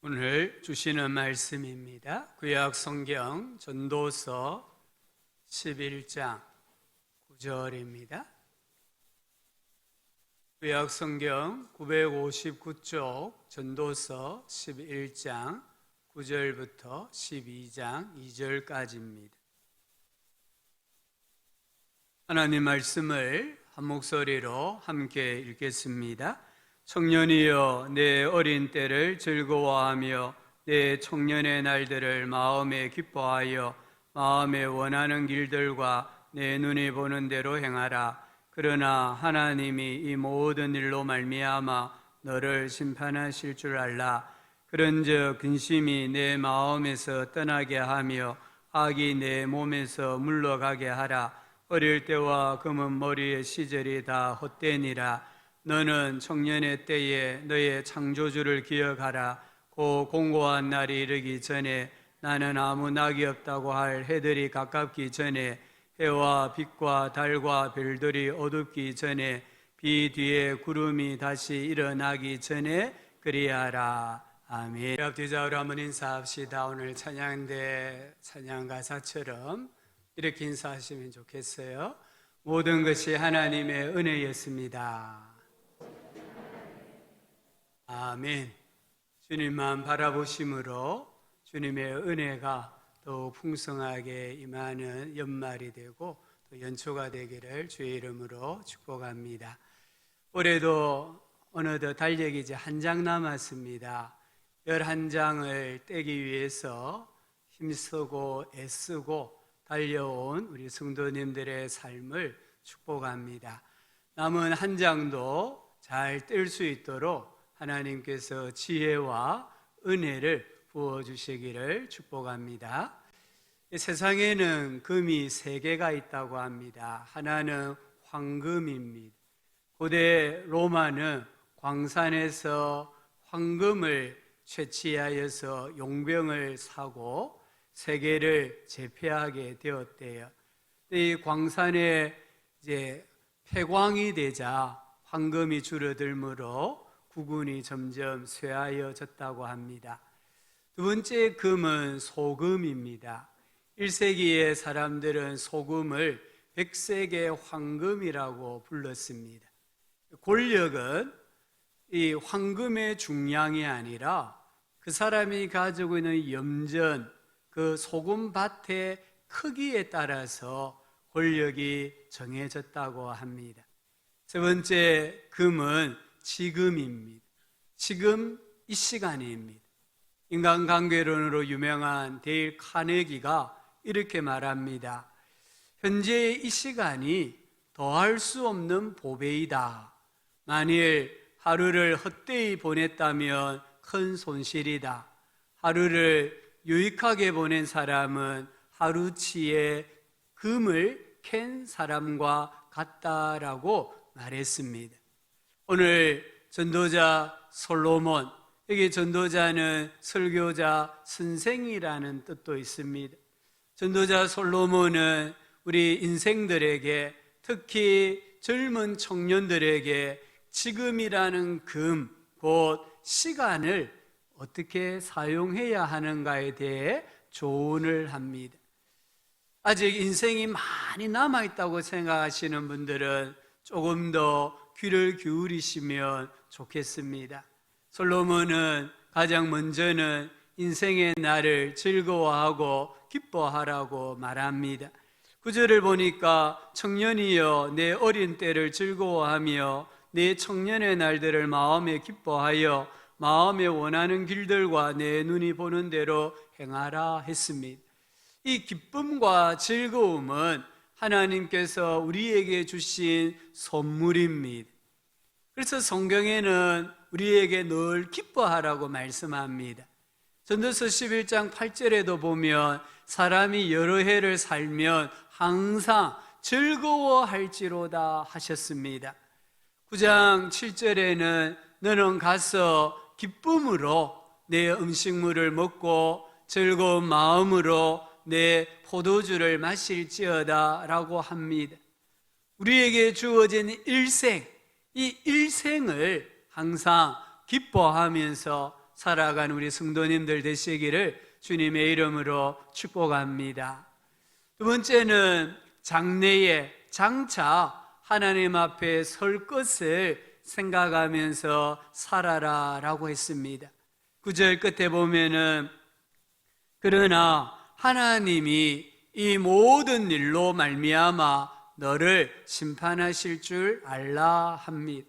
오늘 주시는 말씀입니다. 구약 성경 전도서 11장 9절입니다. 구약 성경 959쪽 전도서 11장 9절부터 12장 2절까지입니다. 하나님 말씀을 한 목소리로 함께 읽겠습니다. 청년이여 내 어린 때를 즐거워하며 내 청년의 날들을 마음에 기뻐하여 마음에 원하는 길들과 내 눈이 보는 대로 행하라. 그러나 하나님이 이 모든 일로 말미암아 너를 심판하실 줄 알라. 그런즉 근심이 내 마음에서 떠나게 하며 악이 내 몸에서 물러가게 하라. 어릴 때와 검은 머리의 시절이 다 헛되니라. 너는 청년의 때에 너의 창조주를 기억하라. 그 공고한 날이 이르기 전에 나는 아무 낙이 없다고 할 해들이 가깝기 전에 해와 빛과 달과 별들이 어둡기 전에 비 뒤에 구름이 다시 일어나기 전에 그리하라. 아멘. 앞뒤좌우로 한번 인사합시다. 오늘 찬양대 찬양 가사처럼 이렇게 인사하시면 좋겠어요. 모든 것이 하나님의 은혜였습니다. 아멘. 주님만 바라보심으로 주님의 은혜가 더욱 풍성하게 임하는 연말이 되고 또 연초가 되기를 주의 이름으로 축복합니다. 올해도 어느덧 달력이 이제 한 장 남았습니다. 11장을 떼기 위해서 힘쓰고 애쓰고 달려온 우리 성도님들의 삶을 축복합니다. 남은 한 장도 잘 뗄 수 있도록 하나님께서 지혜와 은혜를 부어주시기를 축복합니다. 세상에는 금이 3개가 있다고 합니다. 하나는 황금입니다. 고대 로마는 광산에서 황금을 채취하여서 용병을 사고 세계를 제패하게 되었대요. 이 광산에 이제 폐광이 되자 황금이 줄어들므로 국운이 점점 쇠하여졌다고 합니다. 두 번째 금은 소금입니다. 1세기의 사람들은 소금을 백색의 황금이라고 불렀습니다. 권력은 이 황금의 중량이 아니라 그 사람이 가지고 있는 염전, 그 소금밭의 크기에 따라서 권력이 정해졌다고 합니다. 세 번째 금은 지금입니다. 지금 이 시간입니다. 인간관계론으로 유명한 데일 카네기가 이렇게 말합니다. 현재의 이 시간이 더할 수 없는 보배이다. 만일 하루를 헛되이 보냈다면 큰 손실이다. 하루를 유익하게 보낸 사람은 하루치의 금을 캔 사람과 같다라고 말했습니다. 오늘 전도자 솔로몬, 여기 전도자는 설교자 선생이라는 뜻도 있습니다. 전도자 솔로몬은 우리 인생들에게, 특히 젊은 청년들에게 지금이라는 금, 곧 시간을 어떻게 사용해야 하는가에 대해 조언을 합니다. 아직 인생이 많이 남아있다고 생각하시는 분들은 조금 더 귀를 기울이시면 좋겠습니다. 솔로몬은 가장 먼저는 인생의 날을 즐거워하고 기뻐하라고 말합니다. 9절을 보니까 청년이여 내 어린 때를 즐거워하며 내 청년의 날들을 마음에 기뻐하여 마음에 원하는 길들과 내 눈이 보는 대로 행하라 했습니다. 이 기쁨과 즐거움은 하나님께서 우리에게 주신 선물입니다. 그래서 성경에는 우리에게 늘 기뻐하라고 말씀합니다. 전도서 11장 8절에도 보면 사람이 여러 해를 살면 항상 즐거워할지로다 하셨습니다. 9장 7절에는 너는 가서 기쁨으로 내 음식물을 먹고 즐거운 마음으로 내 포도주를 마실지어다 라고 합니다. 우리에게 주어진 일생, 이 일생을 항상 기뻐하면서 살아가는 우리 성도님들 되시기를 주님의 이름으로 축복합니다. 두 번째는 장래에 장차 하나님 앞에 설 것을 생각하면서 살아라 라고 했습니다. 9절 끝에 보면은 그러나 하나님이 이 모든 일로 말미암아 너를 심판하실 줄 알라 합니다.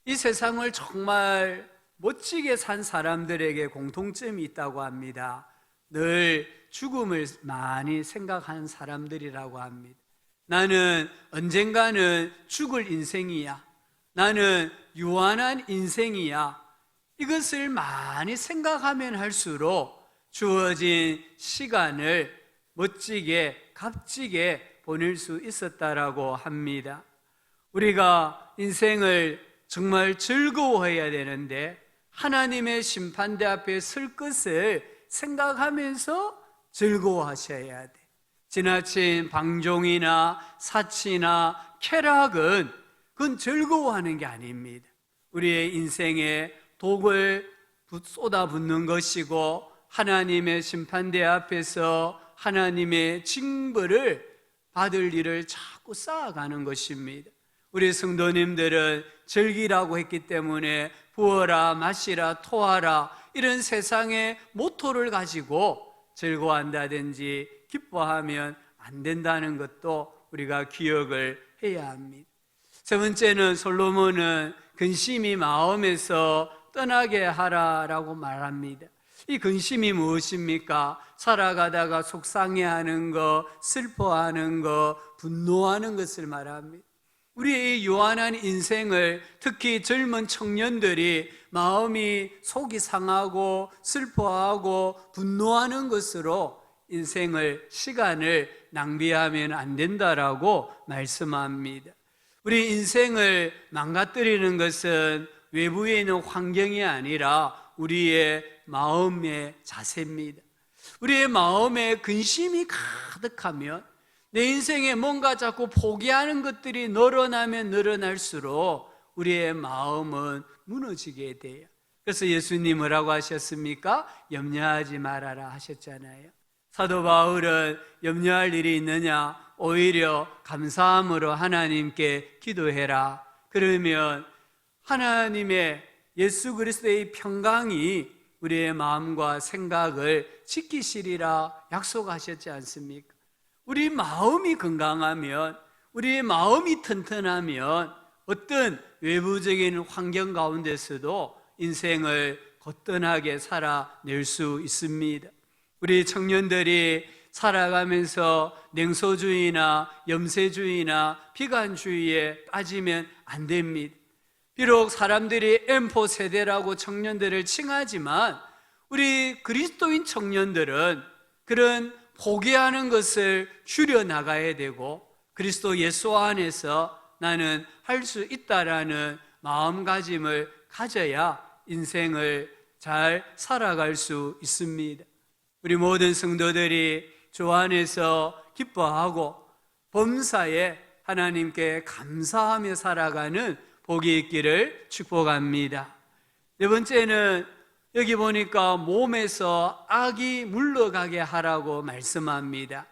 이 세상을 정말 멋지게 산 사람들에게 공통점이 있다고 합니다. 늘 죽음을 많이 생각하는 사람들이라고 합니다. 나는 언젠가는 죽을 인생이야. 나는 유한한 인생이야. 이것을 많이 생각하면 할수록 주어진 시간을 멋지게 값지게 보낼 수 있었다라고 합니다. 우리가 인생을 정말 즐거워해야 되는데 하나님의 심판대 앞에 설 것을 생각하면서 즐거워하셔야 돼. 지나친 방종이나 사치나 쾌락은 그건 즐거워하는 게 아닙니다. 우리의 인생에 독을 쏟아붓는 것이고 하나님의 심판대 앞에서 하나님의 징벌을 받을 일을 자꾸 쌓아가는 것입니다. 우리 성도님들은 즐기라고 했기 때문에 부어라, 마시라, 토하라 이런 세상의 모토를 가지고 즐거워한다든지 기뻐하면 안 된다는 것도 우리가 기억을 해야 합니다. 세 번째는 솔로몬은 근심이 마음에서 떠나게 하라라고 말합니다. 이 근심이 무엇입니까? 살아가다가 속상해하는 것, 슬퍼하는 것, 분노하는 것을 말합니다. 우리의 이 요한한 인생을 특히 젊은 청년들이 마음이 속이 상하고 슬퍼하고 분노하는 것으로 인생을, 시간을 낭비하면 안 된다라고 말씀합니다. 우리 인생을 망가뜨리는 것은 외부에 있는 환경이 아니라 우리의 마음의 자세입니다. 우리의 마음에 근심이 가득하면 내 인생에 뭔가 자꾸 포기하는 것들이 늘어나면 늘어날수록 우리의 마음은 무너지게 돼요. 그래서 예수님 뭐라고 하셨습니까? 염려하지 말아라 하셨잖아요. 사도 바울은 염려할 일이 있느냐? 오히려 감사함으로 하나님께 기도해라. 그러면 하나님의 예수 그리스도의 평강이 우리의 마음과 생각을 지키시리라 약속하셨지 않습니까? 우리 마음이 건강하면, 우리의 마음이 튼튼하면 어떤 외부적인 환경 가운데서도 인생을 거뜬하게 살아낼 수 있습니다. 우리 청년들이 살아가면서 냉소주의나 염세주의나 비관주의에 빠지면 안 됩니다. 비록 사람들이 M4 세대라고 청년들을 칭하지만 우리 그리스도인 청년들은 그런 포기하는 것을 줄여나가야 되고 그리스도 예수 안에서 나는 할 수 있다라는 마음가짐을 가져야 인생을 잘 살아갈 수 있습니다. 우리 모든 성도들이 주 안에서 기뻐하고 범사에 하나님께 감사하며 살아가는 복이 있기를 축복합니다. 네 번째는 여기 보니까 몸에서 악이 물러가게 하라고 말씀합니다.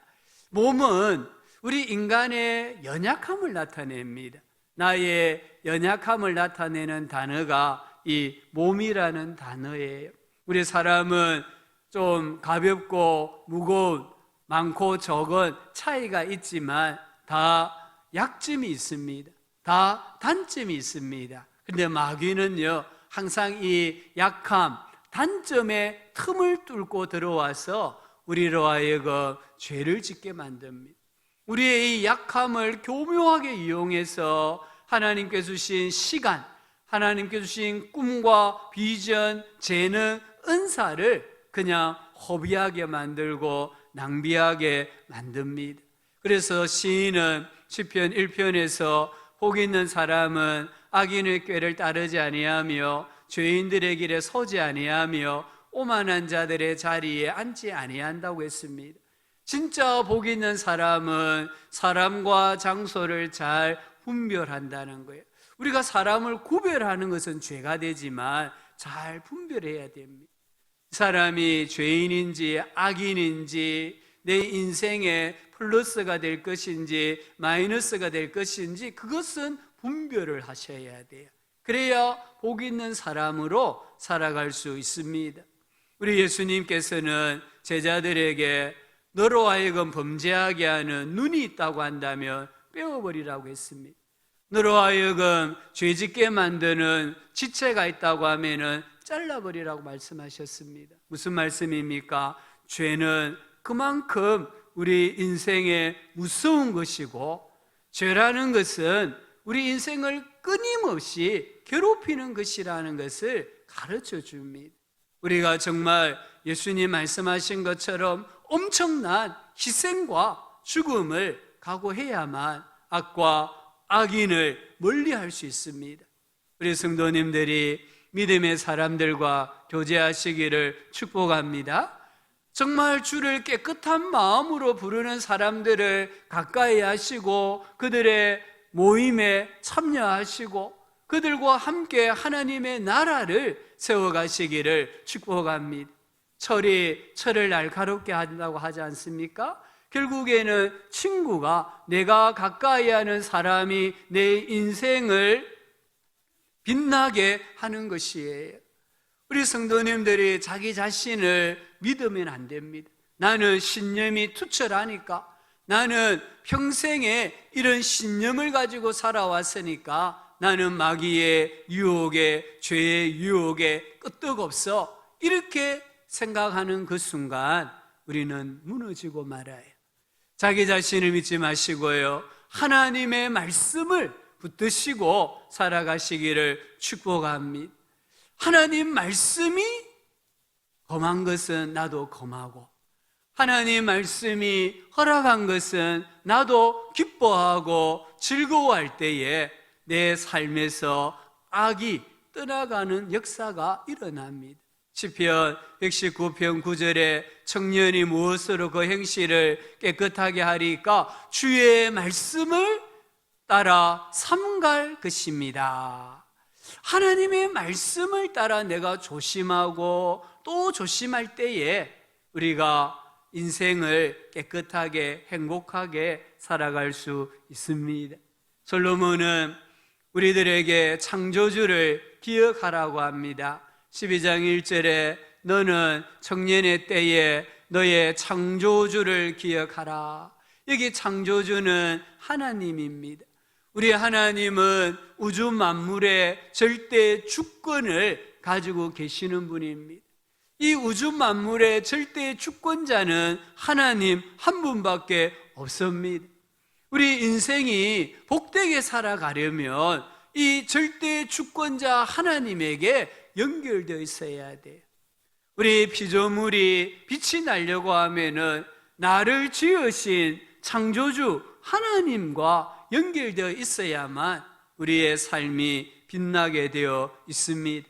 몸은 우리 인간의 연약함을 나타냅니다. 나의 연약함을 나타내는 단어가 이 몸이라는 단어예요. 우리 사람은 좀 가볍고 무거운, 많고 적은 차이가 있지만 다 약점이 있습니다. 다 단점이 있습니다. 그런데 마귀는요, 항상 이 약함, 단점의 틈을 뚫고 들어와서 우리로 하여금 죄를 짓게 만듭니다. 우리의 이 약함을 교묘하게 이용해서 하나님께 주신 시간, 하나님께 주신 꿈과 비전, 재능, 은사를 그냥 허비하게 만들고 낭비하게 만듭니다. 그래서 시인은 시편 1편에서 복 있는 사람은 악인의 꾀를 따르지 아니하며 죄인들의 길에 서지 아니하며 오만한 자들의 자리에 앉지 아니한다고 했습니다. 진짜 복 있는 사람은 사람과 장소를 잘 분별한다는 거예요. 우리가 사람을 구별하는 것은 죄가 되지만 잘 분별해야 됩니다. 사람이 죄인인지 악인인지, 내 인생에 플러스가 될 것인지 마이너스가 될 것인지, 그것은 분별을 하셔야 돼요. 그래야 복 있는 사람으로 살아갈 수 있습니다. 우리 예수님께서는 제자들에게 너로 하여금 범죄하게 하는 눈이 있다고 한다면 빼어버리라고 했습니다. 너로 하여금 죄짓게 만드는 지체가 있다고 하면은 잘라버리라고 말씀하셨습니다. 무슨 말씀입니까? 죄는 그만큼 우리 인생에 무서운 것이고, 죄라는 것은 우리 인생을 끊임없이 괴롭히는 것이라는 것을 가르쳐 줍니다. 우리가 정말 예수님 말씀하신 것처럼 엄청난 희생과 죽음을 각오해야만 악과 악인을 멀리할 수 있습니다. 우리 성도님들이 믿음의 사람들과 교제하시기를 축복합니다. 정말 주를 깨끗한 마음으로 부르는 사람들을 가까이 하시고, 그들의 모임에 참여하시고, 그들과 함께 하나님의 나라를 세워가시기를 축복합니다. 철이 철을 날카롭게 한다고 하지 않습니까? 결국에는 친구가, 내가 가까이 하는 사람이 내 인생을 빛나게 하는 것이에요. 우리 성도님들이 자기 자신을 믿으면 안 됩니다. 나는 신념이 투철하니까, 나는 평생에 이런 신념을 가지고 살아왔으니까 나는 마귀의 유혹에, 죄의 유혹에 끄떡없어, 이렇게 생각하는 그 순간 우리는 무너지고 말아요. 자기 자신을 믿지 마시고요, 하나님의 말씀을 붙드시고 살아가시기를 축복합니다. 하나님 말씀이 검한 것은 나도 검하고, 하나님 말씀이 허락한 것은 나도 기뻐하고 즐거워할 때에 내 삶에서 악이 떠나가는 역사가 일어납니다. 시편 119편 9절에 청년이 무엇으로 그 행실을 깨끗하게 하리까? 주의 말씀을 따라 삼갈 것입니다. 하나님의 말씀을 따라 내가 조심하고 또 조심할 때에 우리가 인생을 깨끗하게 행복하게 살아갈 수 있습니다. 솔로몬은 우리들에게 창조주를 기억하라고 합니다. 12장 1절에 너는 청년의 때에 너의 창조주를 기억하라. 여기 창조주는 하나님입니다. 우리 하나님은 우주 만물의 절대 주권을 가지고 계시는 분입니다. 이 우주 만물의 절대 주권자는 하나님 한 분밖에 없습니다. 우리 인생이 복되게 살아가려면 이 절대 주권자 하나님에게 연결되어 있어야 돼요. 우리 피조물이 빛이 나려고 하면은 나를 지으신 창조주 하나님과 연결되어 있어야만 우리의 삶이 빛나게 되어 있습니다.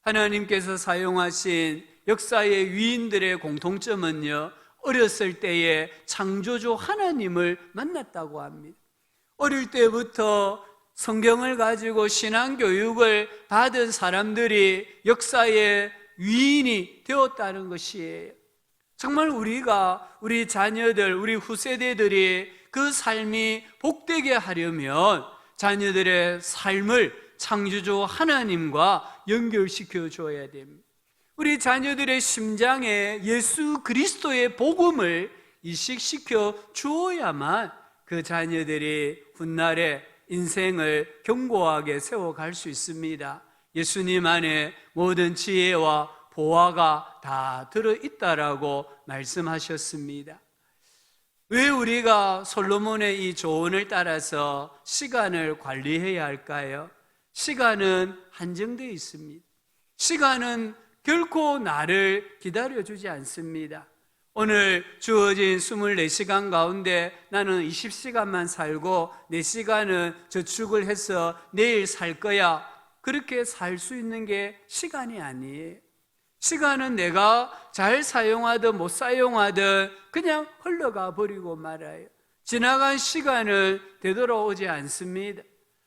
하나님께서 사용하신 역사의 위인들의 공통점은요, 어렸을 때에 창조주 하나님을 만났다고 합니다. 어릴 때부터 성경을 가지고 신앙교육을 받은 사람들이 역사의 위인이 되었다는 것이에요. 정말 우리가, 우리 자녀들, 우리 후세대들이 그 삶이 복되게 하려면 자녀들의 삶을 창조주 하나님과 연결시켜 줘야 됩니다. 우리 자녀들의 심장에 예수 그리스도의 복음을 이식시켜 주어야만 그 자녀들이 훗날에 인생을 견고하게 세워갈 수 있습니다. 예수님 안에 모든 지혜와 보화가 다 들어있다라고 말씀하셨습니다. 왜 우리가 솔로몬의 이 조언을 따라서 시간을 관리해야 할까요? 시간은 한정되어 있습니다. 시간은 결코 나를 기다려주지 않습니다. 오늘 주어진 24시간 가운데 나는 20시간만 살고 4시간은 저축을 해서 내일 살 거야, 그렇게 살 수 있는 게 시간이 아니에요. 시간은 내가 잘 사용하든 못 사용하든 그냥 흘러가 버리고 말아요. 지나간 시간은 되돌아오지 않습니다.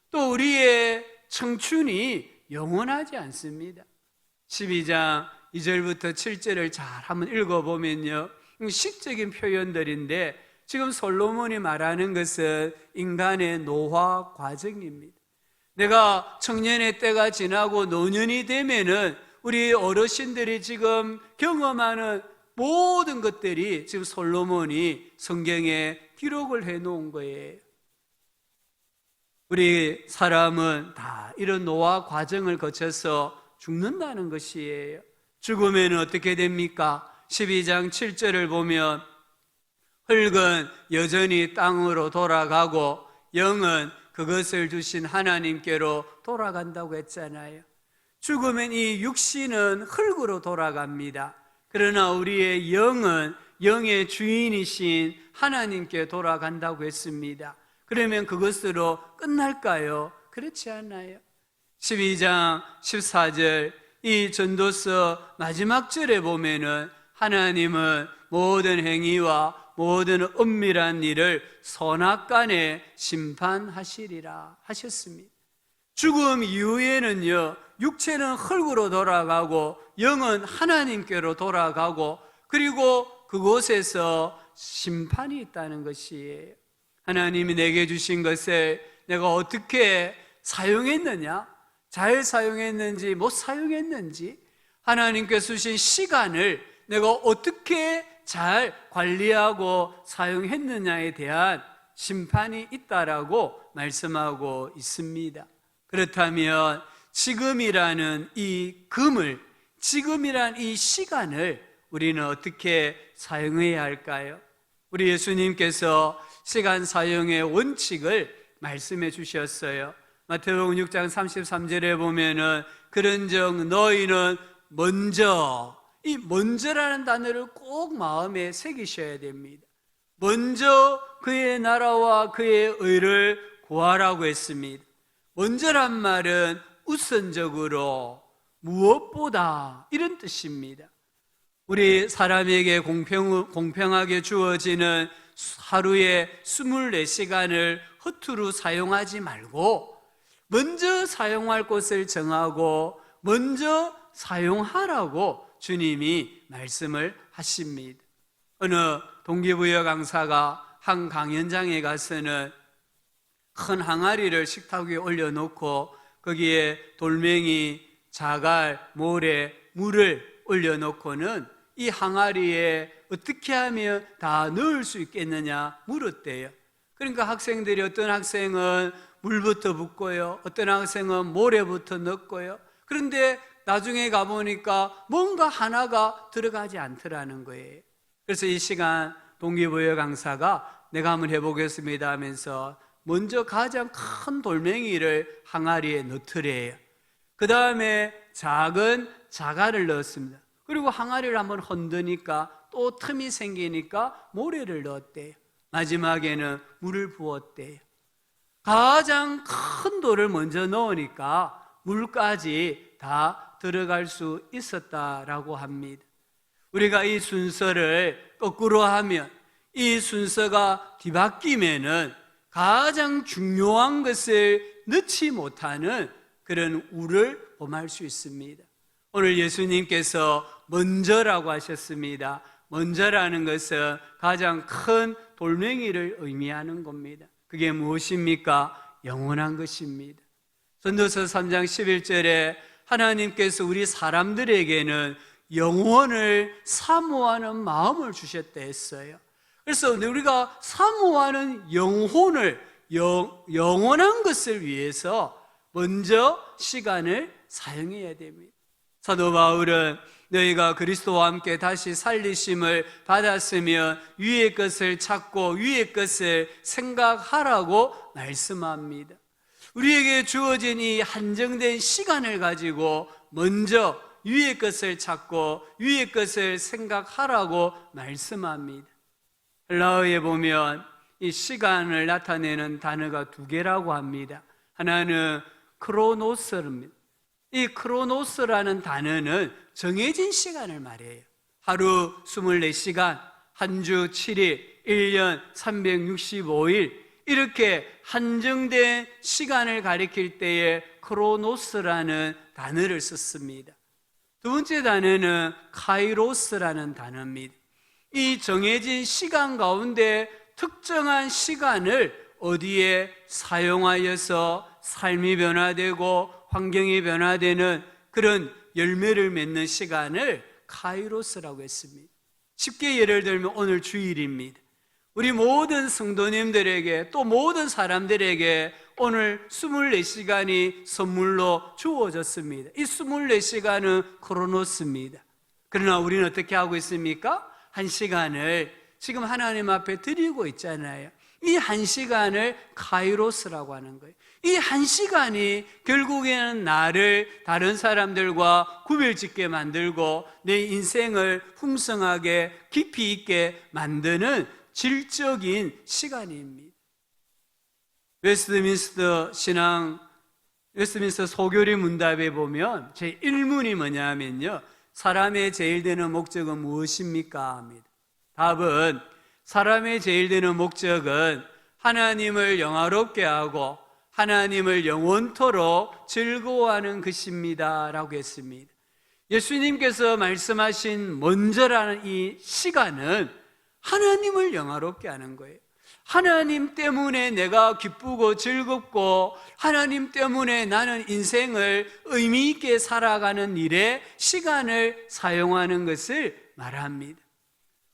또 우리의 청춘이 영원하지 않습니다. 12장 2절부터 7절을 잘 한번 읽어보면요, 시적인 표현들인데 지금 솔로몬이 말하는 것은 인간의 노화 과정입니다. 내가 청년의 때가 지나고 노년이 되면은 우리 어르신들이 지금 경험하는 모든 것들이 지금 솔로몬이 성경에 기록을 해 놓은 거예요. 우리 사람은 다 이런 노화 과정을 거쳐서 죽는다는 것이에요. 죽으면 어떻게 됩니까? 12장 7절을 보면 흙은 여전히 땅으로 돌아가고 영은 그것을 주신 하나님께로 돌아간다고 했잖아요. 죽으면 이 육신은 흙으로 돌아갑니다. 그러나 우리의 영은 영의 주인이신 하나님께 돌아간다고 했습니다. 그러면 그것으로 끝날까요? 그렇지 않아요. 12장 14절 이 전도서 마지막 절에 보면은 하나님은 모든 행위와 모든 은밀한 일을 선악간에 심판하시리라 하셨습니다. 죽음 이후에는요, 육체는 흙으로 돌아가고 영은 하나님께로 돌아가고 그리고 그곳에서 심판이 있다는 것이에요. 하나님이 내게 주신 것을 내가 어떻게 사용했느냐, 잘 사용했는지 못 사용했는지, 하나님께서 주신 시간을 내가 어떻게 잘 관리하고 사용했느냐에 대한 심판이 있다라고 말씀하고 있습니다. 그렇다면 지금이라는 이 금을, 지금이란 이 시간을 우리는 어떻게 사용해야 할까요? 우리 예수님께서 시간 사용의 원칙을 말씀해 주셨어요. 마태복음 6장 33절에 보면은 그런즉 너희는 먼저, 이 먼저라는 단어를 꼭 마음에 새기셔야 됩니다. 먼저 그의 나라와 그의 의를 구하라고 했습니다. 먼저란 말은 우선적으로, 무엇보다 이런 뜻입니다. 우리 사람에게 공평하게 주어지는 하루에 24시간을 허투루 사용하지 말고 먼저 사용할 곳을 정하고 먼저 사용하라고 주님이 말씀을 하십니다. 어느 동기부여 강사가 한 강연장에 가서는 큰 항아리를 식탁 위에 올려놓고 거기에 돌멩이, 자갈, 모래, 물을 올려놓고는 이 항아리에 어떻게 하면 다 넣을 수 있겠느냐 물었대요. 그러니까 학생들이, 어떤 학생은 물부터 붓고요, 어떤 학생은 모래부터 넣고요. 그런데 나중에 가보니까 뭔가 하나가 들어가지 않더라는 거예요. 그래서 이 시간 동기부여 강사가 내가 한번 해보겠습니다 하면서 먼저 가장 큰 돌멩이를 항아리에 넣더래요. 그 다음에 작은 자갈을 넣었습니다. 그리고 항아리를 한번 흔드니까 또 틈이 생기니까 모래를 넣었대요. 마지막에는 물을 부었대요. 가장 큰 돌을 먼저 넣으니까 물까지 다 들어갈 수 있었다라고 합니다. 우리가 이 순서를 거꾸로 하면, 이 순서가 뒤바뀌면은 가장 중요한 것을 넣지 못하는 그런 우를 범할 수 있습니다. 오늘 예수님께서 먼저라고 하셨습니다. 먼저라는 것은 가장 큰 돌멩이를 의미하는 겁니다. 그게 무엇입니까? 영원한 것입니다. 전도서 3장 11절에 하나님께서 우리 사람들에게는 영원을 사모하는 마음을 주셨다 했어요. 그래서 우리가 사모하는 영혼을, 영원한 것을 위해서 먼저 시간을 사용해야 됩니다. 사도 바울은 너희가 그리스도와 함께 다시 살리심을 받았으면 위의 것을 찾고 위의 것을 생각하라고 말씀합니다. 우리에게 주어진 이 한정된 시간을 가지고 먼저 위의 것을 찾고 위의 것을 생각하라고 말씀합니다. 헬라어에 보면 이 시간을 나타내는 단어가 두 개라고 합니다. 하나는 크로노스입니다. 이 크로노스라는 단어는 정해진 시간을 말해요. 하루 24시간, 한 주 7일, 1년 365일, 이렇게 한정된 시간을 가리킬 때에 크로노스라는 단어를 썼습니다. 두 번째 단어는 카이로스라는 단어입니다. 이 정해진 시간 가운데 특정한 시간을 어디에 사용하여서 삶이 변화되고 환경이 변화되는 그런 열매를 맺는 시간을 카이로스라고 했습니다. 쉽게 예를 들면 오늘 주일입니다. 우리 모든 성도님들에게 또 모든 사람들에게 오늘 24시간이 선물로 주어졌습니다. 이 24시간은 크로노스입니다. 그러나 우리는 어떻게 하고 있습니까? 한 시간을 지금 하나님 앞에 드리고 있잖아요. 이 한 시간을 카이로스라고 하는 거예요. 이 한 시간이 결국에는 나를 다른 사람들과 구별짓게 만들고 내 인생을 풍성하게 깊이 있게 만드는 질적인 시간입니다. 웨스트민스터 소교리 문답에 보면 제 1문이 뭐냐면요, 사람의 제일 되는 목적은 무엇입니까? 합니다. 답은 사람의 제일 되는 목적은 하나님을 영화롭게 하고 하나님을 영원토록 즐거워하는 것입니다 라고 했습니다. 예수님께서 말씀하신 먼저라는 이 시간은 하나님을 영화롭게 하는 거예요. 하나님 때문에 내가 기쁘고 즐겁고 하나님 때문에 나는 인생을 의미 있게 살아가는 일에 시간을 사용하는 것을 말합니다.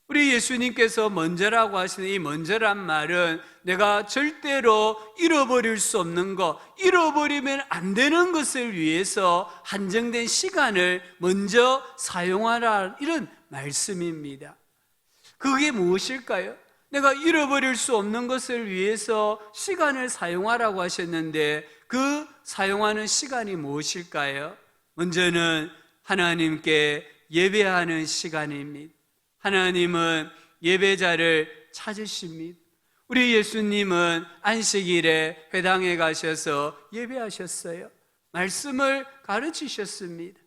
우리 예수님께서 먼저라고 하시는 이 먼저란 말은 내가 절대로 잃어버릴 수 없는 것, 잃어버리면 안 되는 것을 위해서 한정된 시간을 먼저 사용하라, 이런 말씀입니다. 그게 무엇일까요? 내가 잃어버릴 수 없는 것을 위해서 시간을 사용하라고 하셨는데 그 사용하는 시간이 무엇일까요? 먼저는 하나님께 예배하는 시간입니다. 하나님은 예배자를 찾으십니다. 우리 예수님은 안식일에 회당에 가셔서 예배하셨어요. 말씀을 가르치셨습니다.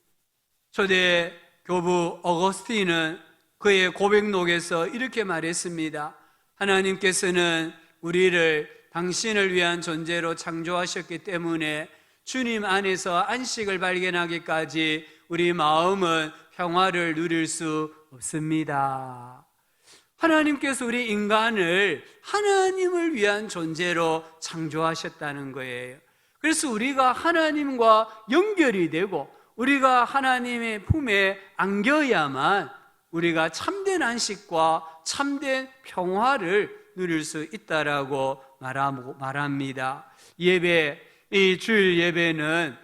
초대 교부 어거스틴은 그의 고백록에서 이렇게 말했습니다. 하나님께서는 우리를 당신을 위한 존재로 창조하셨기 때문에 주님 안에서 안식을 발견하기까지 우리 마음은 평화를 누릴 수 없습니다. 하나님께서 우리 인간을 하나님을 위한 존재로 창조하셨다는 거예요. 그래서 우리가 하나님과 연결이 되고 우리가 하나님의 품에 안겨야만 우리가 참된 안식과 참된 평화를 누릴 수 있다라고 말합니다. 이 주일 예배는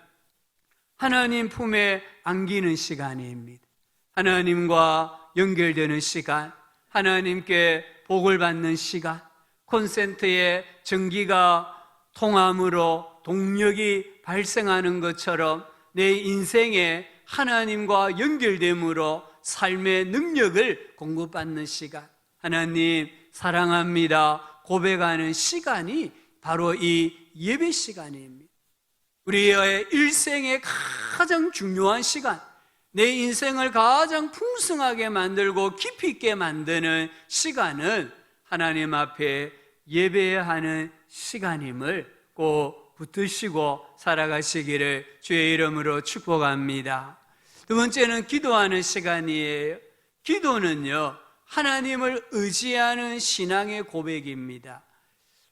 하나님 품에 안기는 시간입니다. 하나님과 연결되는 시간, 하나님께 복을 받는 시간, 콘센트에 전기가 통함으로 동력이 발생하는 것처럼 내 인생에 하나님과 연결됨으로 삶의 능력을 공급받는 시간, 하나님 사랑합니다 고백하는 시간이 바로 이 예배 시간입니다. 우리의 일생의 가장 중요한 시간, 내 인생을 가장 풍성하게 만들고 깊이 있게 만드는 시간은 하나님 앞에 예배하는 시간임을 꼭 붙드시고 살아가시기를 주의 이름으로 축복합니다. 두 번째는 기도하는 시간이에요. 기도는요, 하나님을 의지하는 신앙의 고백입니다.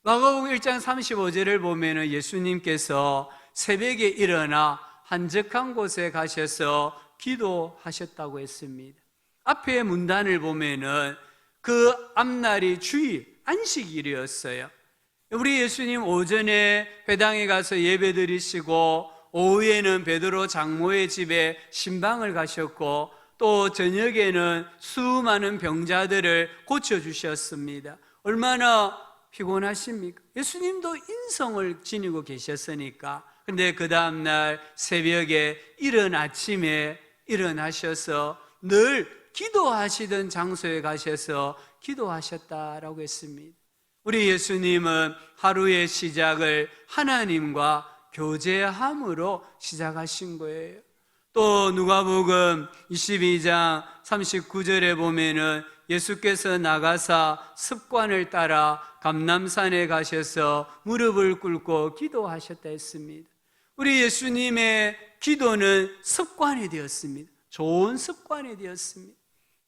마가복음 1장 35절을 보면 예수님께서 새벽에 일어나 한적한 곳에 가셔서 기도하셨다고 했습니다. 앞에 문단을 보면은 그 앞날이 주일, 안식일이었어요. 우리 예수님 오전에 회당에 가서 예배드리시고 오후에는 베드로 장모의 집에 신방을 가셨고 또 저녁에는 수많은 병자들을 고쳐주셨습니다. 얼마나 피곤하십니까? 예수님도 인성을 지니고 계셨으니까. 근데 그 다음날 새벽에 이른 아침에 일어나셔서 늘 기도하시던 장소에 가셔서 기도하셨다라고 했습니다. 우리 예수님은 하루의 시작을 하나님과 교제함으로 시작하신 거예요. 또 누가복음 22장 39절에 보면은 예수께서 나가사 습관을 따라 감람산에 가셔서 무릎을 꿇고 기도하셨다 했습니다. 우리 예수님의 기도는 습관이 되었습니다. 좋은 습관이 되었습니다.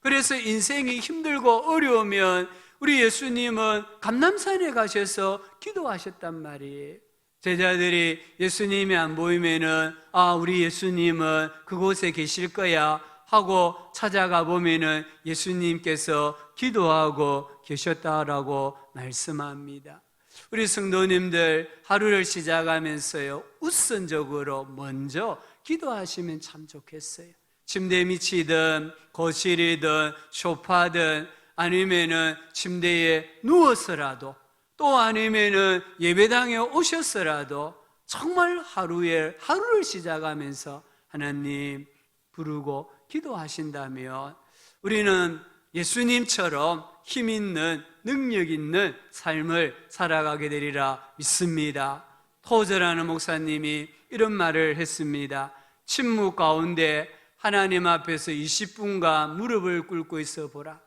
그래서 인생이 힘들고 어려우면 우리 예수님은 감람산에 가셔서 기도하셨단 말이에요. 제자들이 예수님이 안 보이면은 우리 예수님은 그곳에 계실 거야 하고 찾아가 보면은 예수님께서 기도하고 계셨다라고 말씀합니다. 우리 성도님들 하루를 시작하면서요, 우선적으로 먼저 기도하시면 참 좋겠어요. 침대 밑이든 거실이든 소파든 아니면은 침대에 누워서라도 또 아니면은 예배당에 오셨어라도 정말 하루를 시작하면서 하나님 부르고 기도하신다면 우리는 예수님처럼 힘 있는 능력 있는 삶을 살아가게 되리라 믿습니다. 토저라는 목사님이 이런 말을 했습니다. 침묵 가운데 하나님 앞에서 20분간 무릎을 꿇고 있어 보라.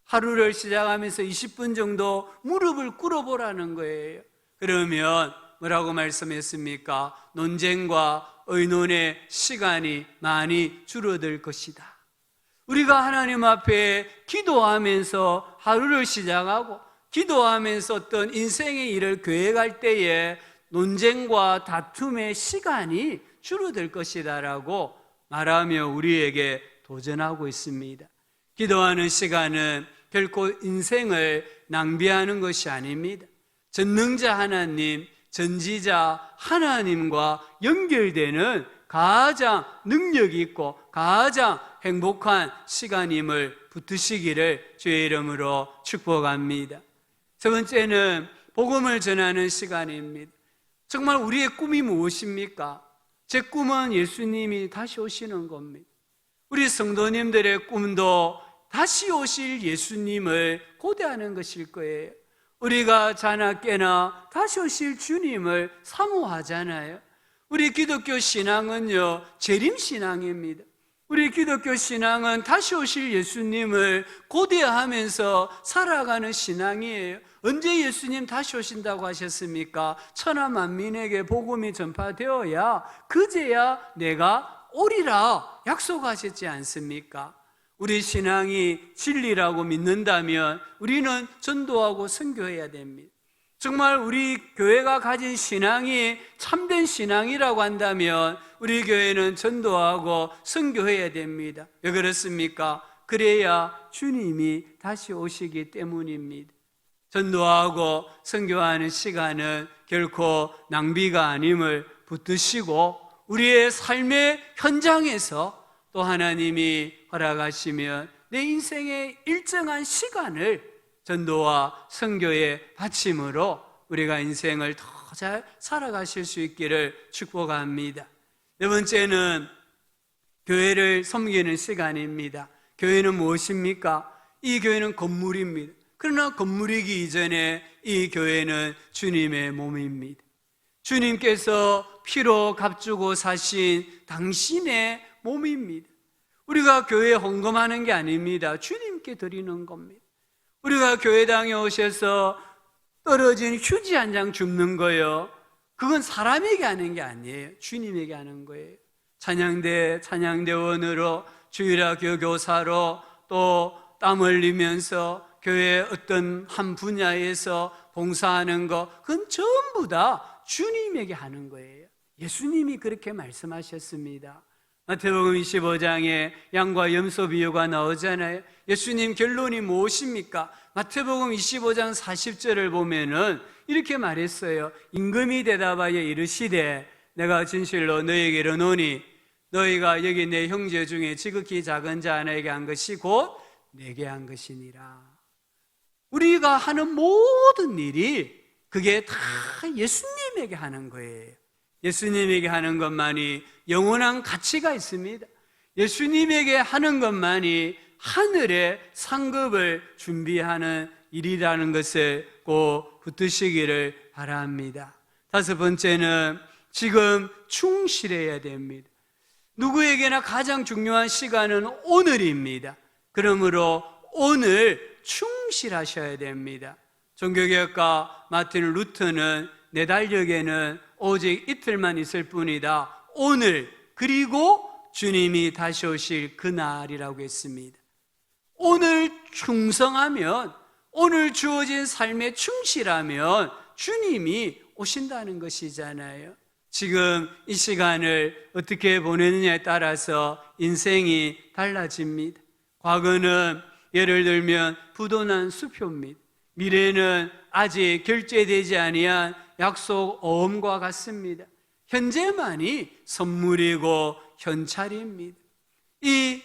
하루를 시작하면서 20분 정도 무릎을 꿇어보라는 거예요. 그러면 뭐라고 말씀했습니까? 논쟁과 의논의 시간이 많이 줄어들 것이다. 우리가 하나님 앞에 기도하면서 하루를 시작하고 기도하면서 어떤 인생의 일을 계획할 때에 논쟁과 다툼의 시간이 줄어들 것이다 라고 말하며 우리에게 도전하고 있습니다. 기도하는 시간은 결코 인생을 낭비하는 것이 아닙니다. 전능자 하나님, 전지자 하나님과 연결되는 가장 능력 있고 가장 행복한 시간임을 붙드시기를 주의 이름으로 축복합니다. 세 번째는 복음을 전하는 시간입니다. 정말 우리의 꿈이 무엇입니까? 제 꿈은 예수님이 다시 오시는 겁니다. 우리 성도님들의 꿈도 다시 오실 예수님을 고대하는 것일 거예요. 우리가 자나 깨나 다시 오실 주님을 사모하잖아요. 우리 기독교 신앙은요, 재림신앙입니다. 우리 기독교 신앙은 다시 오실 예수님을 고대하면서 살아가는 신앙이에요. 언제 예수님 다시 오신다고 하셨습니까? 천하 만민에게 복음이 전파되어야 그제야 내가 오리라 약속하셨지 않습니까? 우리 신앙이 진리라고 믿는다면 우리는 전도하고 선교해야 됩니다. 정말 우리 교회가 가진 신앙이 참된 신앙이라고 한다면 우리 교회는 전도하고 선교해야 됩니다. 왜 그렇습니까? 그래야 주님이 다시 오시기 때문입니다. 전도하고 선교하는 시간은 결코 낭비가 아님을 붙드시고 우리의 삶의 현장에서 또 하나님이 허락하시면 내 인생의 일정한 시간을 전도와 선교의 바침으로 우리가 인생을 더 잘 살아가실 수 있기를 축복합니다. 네 번째는 교회를 섬기는 시간입니다. 교회는 무엇입니까? 이 교회는 건물입니다. 그러나 건물이기 이전에 이 교회는 주님의 몸입니다. 주님께서 피로 값주고 사신 당신의 몸입니다. 우리가 교회에 헌금하는 게 아닙니다. 주님께 드리는 겁니다. 우리가 교회당에 오셔서 떨어진 휴지 한 장 줍는 거요, 그건 사람에게 하는 게 아니에요. 주님에게 하는 거예요. 찬양대원으로 주일학교 교사로 또 땀 흘리면서 교회 어떤 한 분야에서 봉사하는 거, 그건 전부 다 주님에게 하는 거예요. 예수님이 그렇게 말씀하셨습니다. 마태복음 25장에 양과 염소 비유가 나오잖아요. 예수님 결론이 무엇입니까? 마태복음 25장 40절을 보면은 이렇게 말했어요. 임금이 대답하여 이르시되 내가 진실로 너희에게 이르노니 너희가 여기 내 형제 중에 지극히 작은 자 하나에게 한 것이 곧 내게 한 것이니라. 우리가 하는 모든 일이 그게 다 예수님에게 하는 거예요. 예수님에게 하는 것만이 영원한 가치가 있습니다. 예수님에게 하는 것만이 하늘의 상급을 준비하는 일이라는 것을 꼭 붙드시기를 바랍니다. 다섯 번째는 지금 충실해야 됩니다. 누구에게나 가장 중요한 시간은 오늘입니다. 그러므로 오늘 충실하셔야 됩니다. 종교개혁가 마틴 루터는 내 달력에는 오직 이틀만 있을 뿐이다. 오늘 그리고 주님이 다시 오실 그날이라고 했습니다. 오늘 충성하면, 오늘 주어진 삶에 충실하면 주님이 오신다는 것이잖아요. 지금 이 시간을 어떻게 보내느냐에 따라서 인생이 달라집니다. 과거는 예를 들면 부도난 수표입니다. 미래는 아직 결제되지 아니한 약속 어음과 같습니다. 현재만이 선물이고 현찰입니다. 이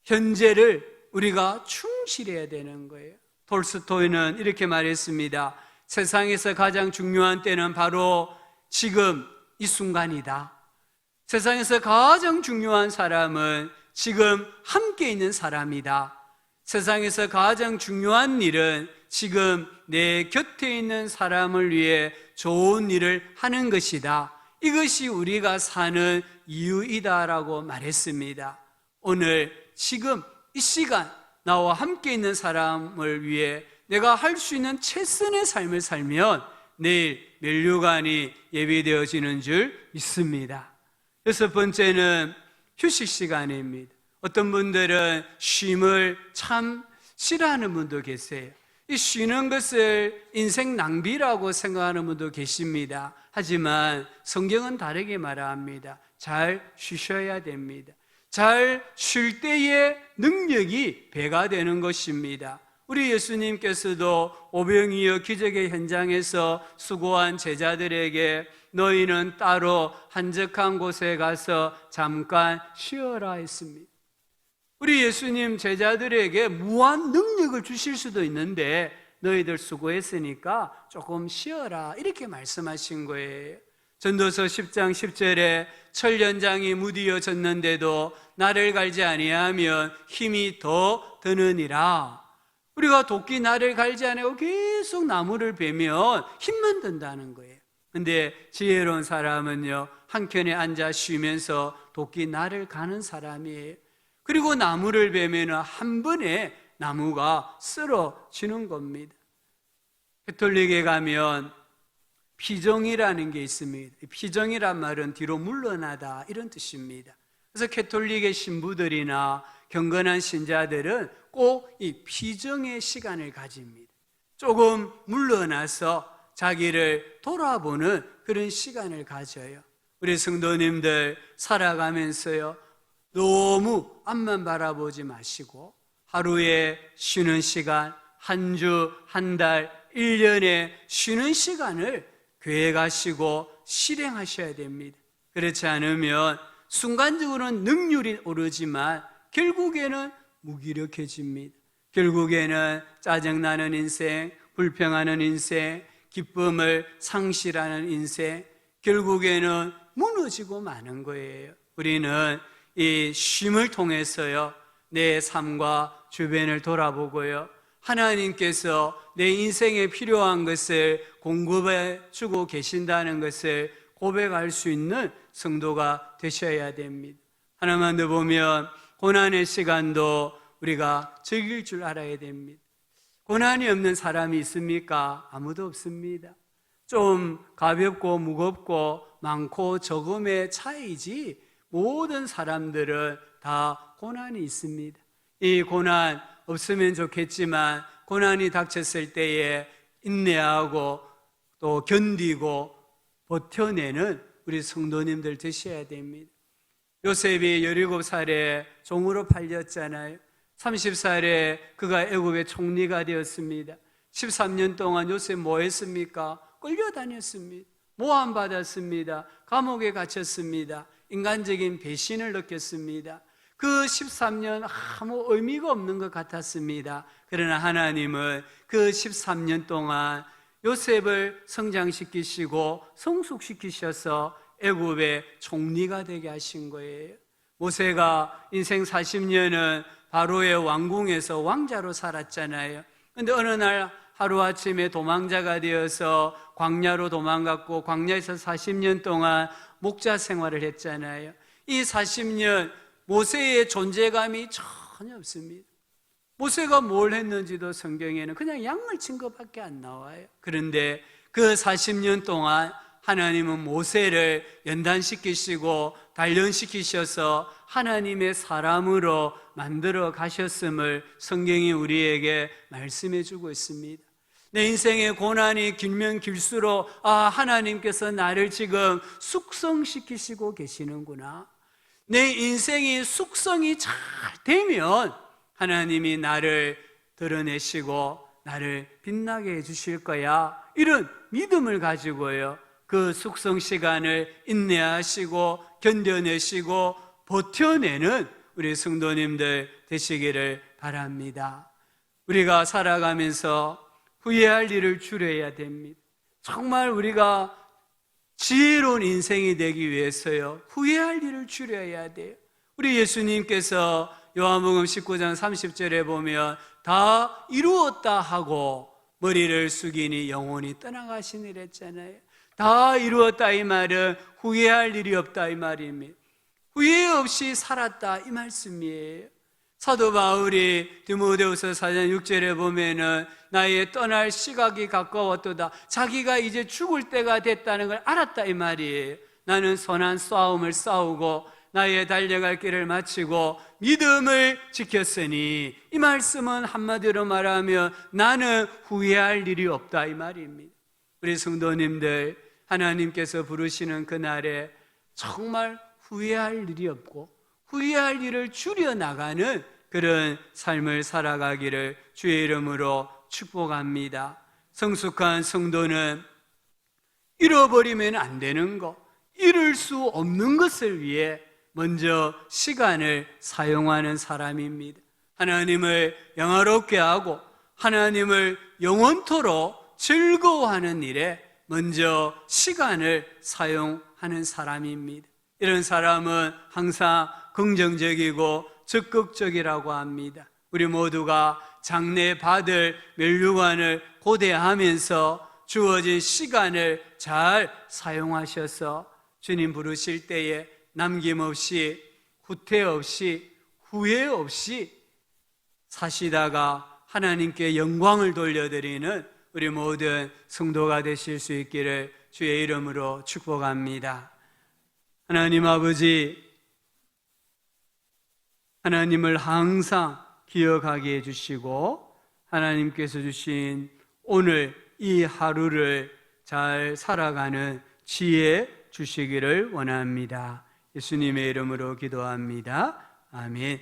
현재를 우리가 충실해야 되는 거예요. 톨스토이는 이렇게 말했습니다. 세상에서 가장 중요한 때는 바로 지금 이 순간이다. 세상에서 가장 중요한 사람은 지금 함께 있는 사람이다. 세상에서 가장 중요한 일은 지금 내 곁에 있는 사람을 위해 좋은 일을 하는 것이다. 이것이 우리가 사는 이유이다라고 말했습니다. 오늘 지금 이 시간 나와 함께 있는 사람을 위해 내가 할 수 있는 최선의 삶을 살면 내일 면류관이 예비되어지는 줄 믿습니다. 여섯 번째는 휴식 시간입니다. 어떤 분들은 쉼을 참 싫어하는 분도 계세요. 이 쉬는 것을 인생 낭비라고 생각하는 분도 계십니다. 하지만 성경은 다르게 말합니다. 잘 쉬셔야 됩니다. 잘 쉴 때의 능력이 배가 되는 것입니다. 우리 예수님께서도 오병이어 기적의 현장에서 수고한 제자들에게 너희는 따로 한적한 곳에 가서 잠깐 쉬어라 했습니다. 우리 예수님 제자들에게 무한 능력을 주실 수도 있는데 너희들 수고했으니까 조금 쉬어라 이렇게 말씀하신 거예요. 전도서 10장 10절에 철연장이 무디어졌는데도 나를 갈지 아니하면 힘이 더 드느니라. 우리가 도끼 나를 갈지 아니하고 계속 나무를 베면 힘만 든다는 거예요. 근데 지혜로운 사람은요, 한켠에 앉아 쉬면서 도끼 나를 가는 사람이에요. 그리고 나무를 베면 한 번에 나무가 쓰러지는 겁니다. 가톨릭에 가면 피정이라는 게 있습니다. 피정이란 말은 뒤로 물러나다 이런 뜻입니다. 그래서 가톨릭의 신부들이나 경건한 신자들은 꼭 이 피정의 시간을 가집니다. 조금 물러나서 자기를 돌아보는 그런 시간을 가져요. 우리 성도님들 살아가면서요, 너무 앞만 바라보지 마시고 하루에 쉬는 시간, 한 주, 한 달, 1년에 쉬는 시간을 교회 가시고 실행하셔야 됩니다. 그렇지 않으면 순간적으로는 능률이 오르지만 결국에는 무기력해집니다. 결국에는 짜증나는 인생, 불평하는 인생, 기쁨을 상실하는 인생, 결국에는 무너지고 마는 거예요. 우리는 이 쉼을 통해서요, 내 삶과 주변을 돌아보고요, 하나님께서 내 인생에 필요한 것을 공급해 주고 계신다는 것을 고백할 수 있는 성도가 되셔야 됩니다. 하나만 더 보면 고난의 시간도 우리가 즐길 줄 알아야 됩니다. 고난이 없는 사람이 있습니까? 아무도 없습니다. 좀 가볍고 무겁고 많고 적음의 차이지 모든 사람들은 다 고난이 있습니다. 이 고난 없으면 좋겠지만 고난이 닥쳤을 때에 인내하고 또 견디고 버텨내는 우리 성도님들 되셔야 됩니다. 요셉이 17살에 종으로 팔렸잖아요. 30살에 그가 애굽의 총리가 되었습니다. 13년 동안 요셉 뭐 했습니까? 끌려다녔습니다. 모함받았습니다. 감옥에 갇혔습니다. 인간적인 배신을 느꼈습니다. 그 13년 아무 의미가 없는 것 같았습니다. 그러나 하나님은 그 13년 동안 요셉을 성장시키시고 성숙시키셔서 애굽의 총리가 되게 하신 거예요. 모세가 인생 40년은 바로의 왕궁에서 왕자로 살았잖아요. 그런데 어느 날 하루아침에 도망자가 되어서 광야로 도망갔고 광야에서 40년 동안 목자 생활을 했잖아요. 이 40년 모세의 존재감이 전혀 없습니다. 모세가 뭘 했는지도 성경에는 그냥 양을 친 것밖에 안 나와요. 그런데 그 40년 동안 하나님은 모세를 연단시키시고 단련시키셔서 하나님의 사람으로 만들어 가셨음을 성경이 우리에게 말씀해 주고 있습니다. 내 인생의 고난이 길면 길수록 하나님께서 나를 지금 숙성시키시고 계시는구나. 내 인생이 숙성이 잘 되면 하나님이 나를 드러내시고 나를 빛나게 해주실 거야. 이런 믿음을 가지고요, 그 숙성 시간을 인내하시고 견뎌내시고 버텨내는 우리 성도님들 되시기를 바랍니다. 우리가 살아가면서 후회할 일을 줄여야 됩니다. 정말 우리가 지혜로운 인생이 되기 위해서요, 후회할 일을 줄여야 돼요. 우리 예수님께서 요한복음 19장 30절에 보면 다 이루었다 하고 머리를 숙이니 영혼이 떠나가시니라 했잖아요. 다 이루었다 이 말은 후회할 일이 없다 이 말입니다. 후회 없이 살았다 이 말씀이에요. 사도 바울이 디모데후서 4장 6절에 보면은 나의 떠날 시각이 가까웠도다. 자기가 이제 죽을 때가 됐다는 걸 알았다 이 말이에요. 나는 선한 싸움을 싸우고 나의 달려갈 길을 마치고 믿음을 지켰으니, 이 말씀은 한마디로 말하면 나는 후회할 일이 없다 이 말입니다. 우리 성도님들, 하나님께서 부르시는 그날에 정말 후회할 일이 없고 후회할 일을 줄여나가는 그런 삶을 살아가기를 주의 이름으로 축복합니다. 성숙한 성도는 잃어버리면 안 되는 것, 잃을 수 없는 것을 위해 먼저 시간을 사용하는 사람입니다. 하나님을 영화롭게 하고 하나님을 영원토록 즐거워하는 일에 먼저 시간을 사용하는 사람입니다. 이런 사람은 항상 긍정적이고 적극적이라고 합니다. 우리 모두가 장래 받을 멸류관을 고대하면서 주어진 시간을 잘 사용하셔서 주님 부르실 때에 남김없이, 후퇴 없이, 후회 없이 사시다가 하나님께 영광을 돌려드리는 우리 모든 성도가 되실 수 있기를 주의 이름으로 축복합니다. 하나님 아버지, 하나님을 항상 기억하게 해주시고 하나님께서 주신 오늘 이 하루를 잘 살아가는 지혜 주시기를 원합니다. 예수님의 이름으로 기도합니다. 아멘.